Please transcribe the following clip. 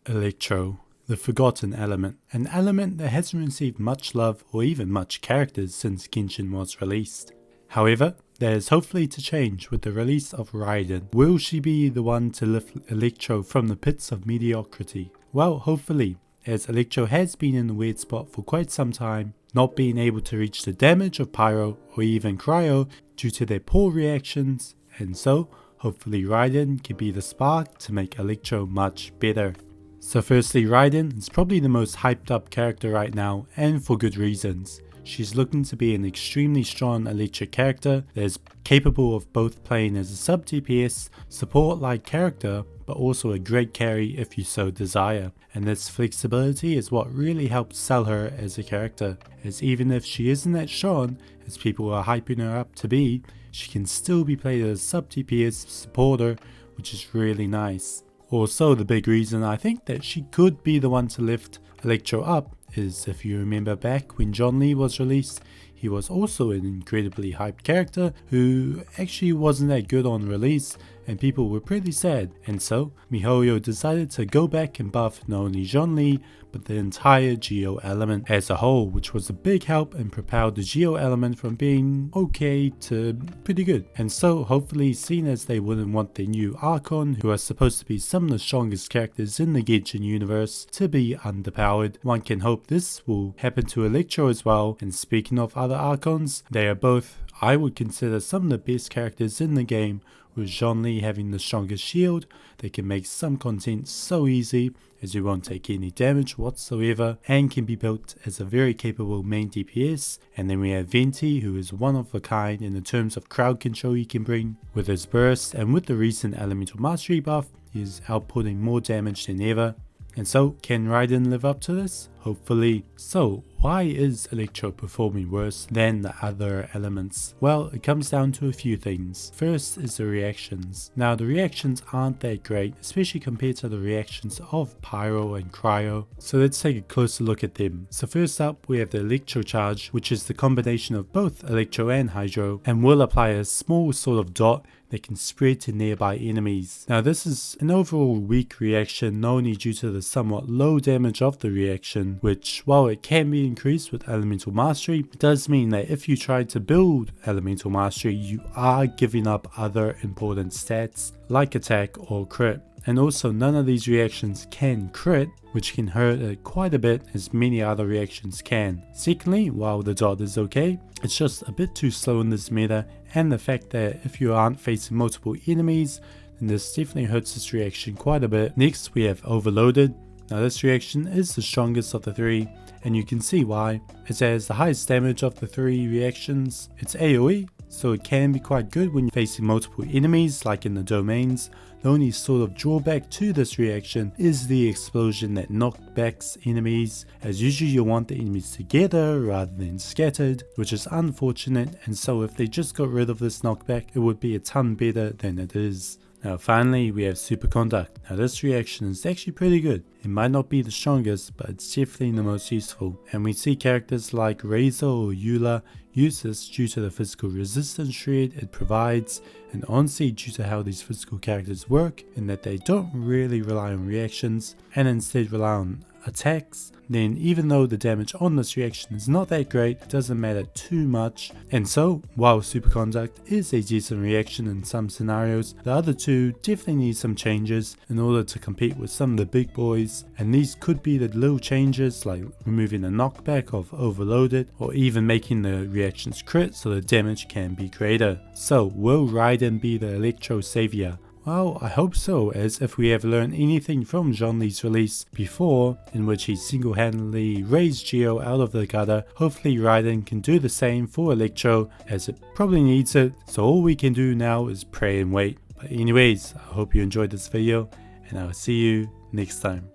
Electro, the forgotten element, an element that hasn't received much love or even much characters since Genshin was released. However, that is hopefully to change with the release of Raiden. Will she be the one to lift Electro from the pits of mediocrity? Well, hopefully, as Electro has been in a weird spot for quite some time, not being able to reach the damage of Pyro or even Cryo due to their poor reactions, and so hopefully Raiden can be the spark to make Electro much better. So firstly, Raiden is probably the most hyped up character right now, and for good reasons. She's looking to be an extremely strong electric character that is capable of both playing as a sub DPS, support like character, but also a great carry if you so desire. And this flexibility is what really helps sell her as a character, as even if she isn't as strong as people are hyping her up to be, she can still be played as a sub DPS supporter, which is really nice. Also, the big reason I think that she could be the one to lift Electro up is if you remember back when John Lee was released, he was also an incredibly hyped character who actually wasn't that good on release and people were pretty sad, and so MiHoYo decided to go back and buff not only John Lee but the entire Geo element as a whole, which was a big help and propelled the Geo element from being okay to pretty good. And so hopefully, seeing as they wouldn't want their new Archon, who are supposed to be some of the strongest characters in the Genshin universe, to be underpowered, one can hope this will happen to Electro as well. And speaking of other Archons, they are both, I would consider, some of the best characters in the game. With John Lee having the strongest shield, they can make some content so easy as you won't take any damage whatsoever and can be built as a very capable main DPS. And then we have Felty, who is one of a kind in the terms of crowd control he can bring with his burst, and with the recent elemental mastery buff he is outputting more damage than ever. And so, can Raiden live up to this? Hopefully. So, why is Electro performing worse than the other elements? Well, it comes down to a few things. First is the reactions. Now, the reactions aren't that great, especially compared to the reactions of Pyro and Cryo. So let's take a closer look at them. So first up, we have the Electro Charge, which is the combination of both Electro and Hydro, and will apply a small sort of dot that can spread to nearby enemies. Now this is an overall weak reaction, not only due to the somewhat low damage of the reaction, which while it can be increased with Elemental Mastery, it does mean that if you try to build Elemental Mastery, you are giving up other important stats like attack or crit. And also none of these reactions can crit, which can hurt it quite a bit as many other reactions can. Secondly, while the dot is okay, it's just a bit too slow in this meta, and the fact that if you aren't facing multiple enemies, then this definitely hurts this reaction quite a bit. Next we have Overloaded. Now this reaction is the strongest of the three, and you can see why. It has the highest damage of the three reactions. It's AoE, so it can be quite good when you're facing multiple enemies like in the domains. The only sort of drawback to this reaction is the explosion that knockbacks enemies, as usually you want the enemies together rather than scattered, which is unfortunate, and so if they just got rid of this knockback it would be a ton better than it is. Now finally we have Superconduct. Now this reaction is actually pretty good. It might not be the strongest, but it's definitely the most useful, and we see characters like Razor or Eula use this due to the physical resistance shred it provides, and honestly due to how these physical characters work in that they don't really rely on reactions and instead rely on attacks, then even though the damage on this reaction is not that great, it doesn't matter too much. And so while Superconduct is a decent reaction in some scenarios, the other two definitely need some changes in order to compete with some of the big boys, and these could be the little changes like removing the knockback of Overloaded or even making the reactions crit so the damage can be greater. So will Raiden be the Electro savior? Well, I hope so, as if we have learned anything from John Lee's release before, in which he single-handedly raised Geo out of the gutter, hopefully Raiden can do the same for Electro, as it probably needs it, so all we can do now is pray and wait. But anyways, I hope you enjoyed this video, and I'll see you next time.